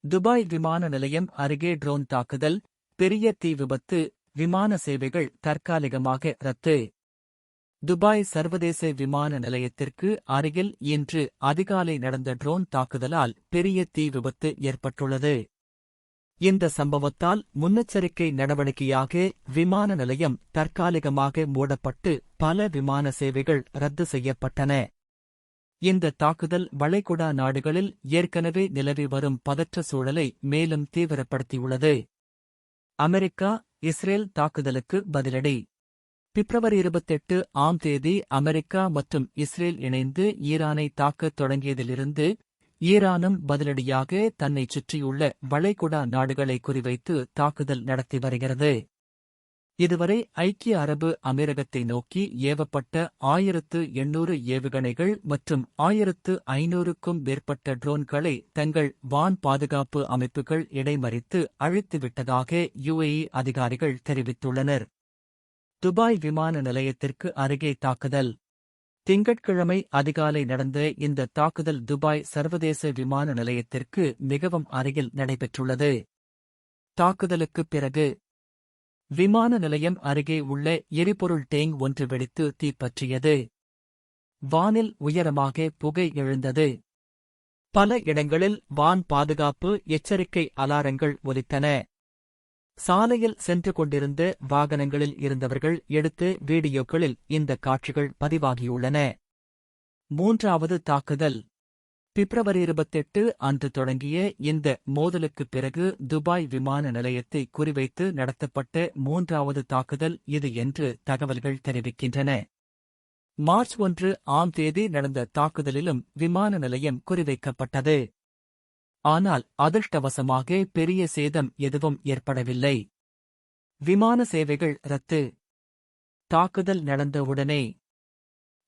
Dubai விமான நிலையம் அருகே ட்ரோன் தாக்குதல், பெரிய தீ விபத்து, விமான சேவைகள் தற்காலிகமாக ரத்து. துபாய் சர்வதேச விமான நிலையத்திற்கு அருகில் இன்று அதிகாலை நடந்த ட்ரோன் தாக்குதலால் பெரிய தீ விபத்து ஏற்பட்டுள்ளது. இந்த சம்பவத்தால் முன்னெச்சரிக்கை நடவடிக்கையாக விமான நிலையம் தற்காலிகமாக மூடப்பட்டு பல விமான சேவைகள் ரத்து செய்யப்பட்டன. இந்த தாக்குதல் வளைகுடா நாடுகளில் ஏற்கனவே நிலவி வரும் பதற்ற சூழலை மேலும் தீவிரப்படுத்தியுள்ளது. அமெரிக்கா, இஸ்ரேல் தாக்குதலுக்கு பதிலடி. பிப்ரவரி 28ஆம் தேதி அமெரிக்கா மற்றும் இஸ்ரேல் இணைந்து ஈரானை தாக்கத் தொடங்கியதிலிருந்து ஈரானும் பதிலடியாக தன்னைச் சுற்றியுள்ள வளைகுடா நாடுகளை குறிவைத்து தாக்குதல் நடத்தி வருகிறது. இதுவரை ஐக்கிய அரபு அமீரகத்தை நோக்கி ஏவப்பட்ட 1800 ஏவுகணைகள் மற்றும் 1500க்கும் மேற்பட்ட ட்ரோன்களை தங்கள் வான் பாதுகாப்பு அமைப்புகள் இடைமறித்து அழித்துவிட்டதாக யுஏஇ அதிகாரிகள் தெரிவித்துள்ளனர். துபாய் விமான நிலையத்திற்கு அருகே தாக்குதல். திங்கட்கிழமை அதிகாலை நடந்த இந்த தாக்குதல் துபாய் சர்வதேச விமான நிலையத்திற்கு மிகவும் அருகில் நடைபெற்றுள்ளது. தாக்குதலுக்குப் பிறகு விமான நிலையம் அருகே உள்ள எரிபொருள் டேங்க் ஒன்று வெடித்து தீப்பற்றியது. வானில் உயரமாக புகை எழுந்தது. பல இடங்களில் வான் பாதுகாப்பு எச்சரிக்கை அலாரங்கள் ஒலித்தன. சாலையில் சென்று கொண்டிருந்த வாகனங்களில் இருந்தவர்கள் எடுத்த வீடியோக்களில் இந்த காட்சிகள் பதிவாகியுள்ளன. மூன்றாவது தாக்குதல். பிப்ரவரி 28 அன்று தொடங்கிய இந்த மோதலுக்குப் பிறகு துபாய் விமான நிலையத்தை குறிவைத்து நடத்தப்பட்ட மூன்றாவது தாக்குதல் இது என்று தகவல்கள் தெரிவிக்கின்றன. மார்ச் 1ஆம் தேதி நடந்த தாக்குதலிலும் விமான நிலையம் குறிவைக்கப்பட்டது. ஆனால் அதிர்ஷ்டவசமாக பெரிய சேதம் எதுவும் ஏற்படவில்லை. விமான சேவைகள் ரத்து. தாக்குதல் நடந்தவுடனே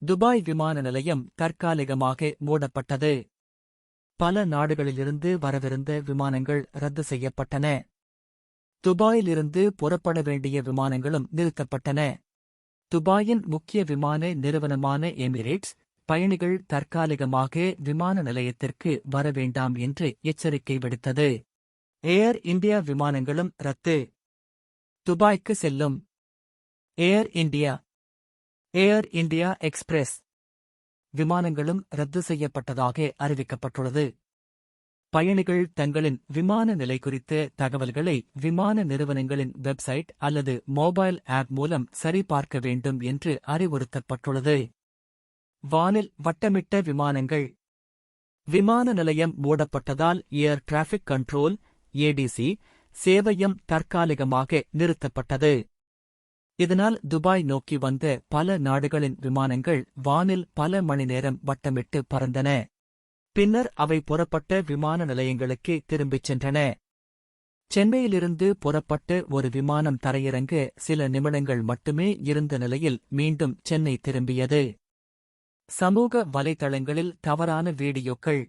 துபாய் விமான நிலையம் தற்காலிகமாக மூடப்பட்டது. பல நாடுகளிலிருந்து வரவிருந்த விமானங்கள் ரத்து செய்யப்பட்டன. துபாயிலிருந்து புறப்பட வேண்டிய விமானங்களும் நிறுத்தப்பட்டன. துபாயின் முக்கிய விமான நிறுவனமான எமிரேட்ஸ் பயணிகள் தற்காலிகமாக விமான நிலையத்திற்கு வர வேண்டாம் என்று எச்சரிக்கை விடுத்தது. ஏர் இந்தியா விமானங்களும் ரத்து. துபாய்க்கு செல்லும் ஏர் இந்தியா, ஏர் இந்தியா எக்ஸ்பிரஸ் விமானங்களும் ரத்து செய்யப்பட்டதாக அறிவிக்கப்பட்டுள்ளது. பயணிகள் தங்களின் விமான நிலை குறித்த தகவல்களை விமான நிறுவனங்களின் வெப்சைட் அல்லது மொபைல் ஆப் மூலம் சரிபார்க்க வேண்டும் என்று அறிவுறுத்தப்பட்டுள்ளது. வானில் வட்டமிட்ட விமானங்கள். விமான நிலையம் மூடப்பட்டதால் ஏர் டிராஃபிக் கண்ட்ரோல் ஏடிசி சேவையும் தற்காலிகமாக நிறுத்தப்பட்டது. இதனால் துபாய் நோக்கி வந்த பல நாடுகளின் விமானங்கள் வானில் பல மணி நேரம் வட்டமிட்டு பறந்தன. பின்னர் அவை புறப்பட்ட விமான நிலையங்களுக்கே திரும்பிச் சென்றன. சென்னையிலிருந்து புறப்பட்ட ஒரு விமானம் தரையிறங்க சில நிமிடங்கள் மட்டுமே இருந்த நிலையில் மீண்டும் சென்னை திரும்பியது. சமூக வலைதளங்களில் தவறான வீடியோக்கள்.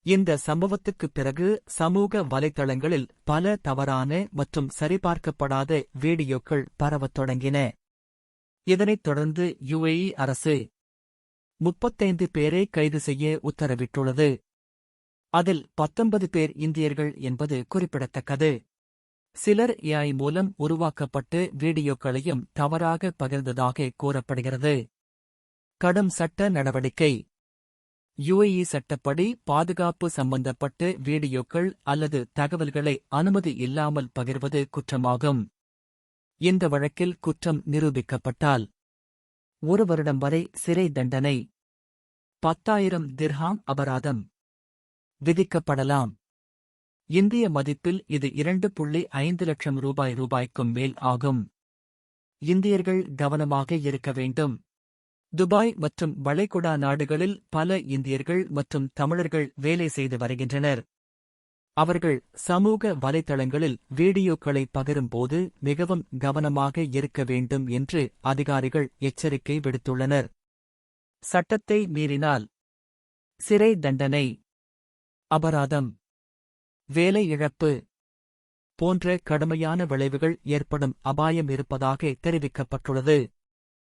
இந்த சம்பவத்துக்குப் பிறகு சமூக வலைதளங்களில் பல தவறான மற்றும் சரிபார்க்கப்படாத வீடியோக்கள் பரவத் தொடங்கின. இதனைத் தொடர்ந்து யுஏஇ அரசு 35 பேரை கைது செய்ய உத்தரவிட்டுள்ளது. அதில் 19 பேர் இந்தியர்கள் என்பது குறிப்பிடத்தக்கது. சிலர் ஏஐ மூலம் உருவாக்கப்பட்ட வீடியோக்களையும் தவறாக பகிர்ந்ததாக கூறப்படுகிறது. கடும் சட்ட நடவடிக்கை. யுஏஇ சட்டப்படி பாதுகாப்பு சம்பந்தப்பட்ட வீடியோக்கள் அல்லது தகவல்களை அனுமதி இல்லாமல் பகிர்வது குற்றமாகும். இந்த வழக்கில் குற்றம் நிரூபிக்கப்பட்டால் 1 வருடம் வரை சிறை தண்டனை, 10,000 திர்ஹாம் அபராதம் விதிக்கப்படலாம். இந்திய மதிப்பில் இது 2.5 லட்சம் ரூபாய்க்கும் மேல் ஆகும். இந்தியர்கள் கவனமாக இருக்க வேண்டும். துபாய் மற்றும் வளைகுடா நாடுகளில் பல இந்தியர்கள் மற்றும் தமிழர்கள் வேலை செய்து வருகின்றனர். அவர்கள் சமூக வலைதளங்களில் வீடியோக்களை பகிரும்போது மிகவும் கவனமாக இருக்க வேண்டும் என்று அதிகாரிகள் எச்சரிக்கை விடுத்துள்ளனர். சட்டத்தை மீறினால் சிறை தண்டனை, அபராதம், வேலை இழப்பு போன்ற கடுமையான விளைவுகள் ஏற்படும் அபாயம் இருப்பதாக தெரிவிக்கப்பட்டுள்ளது.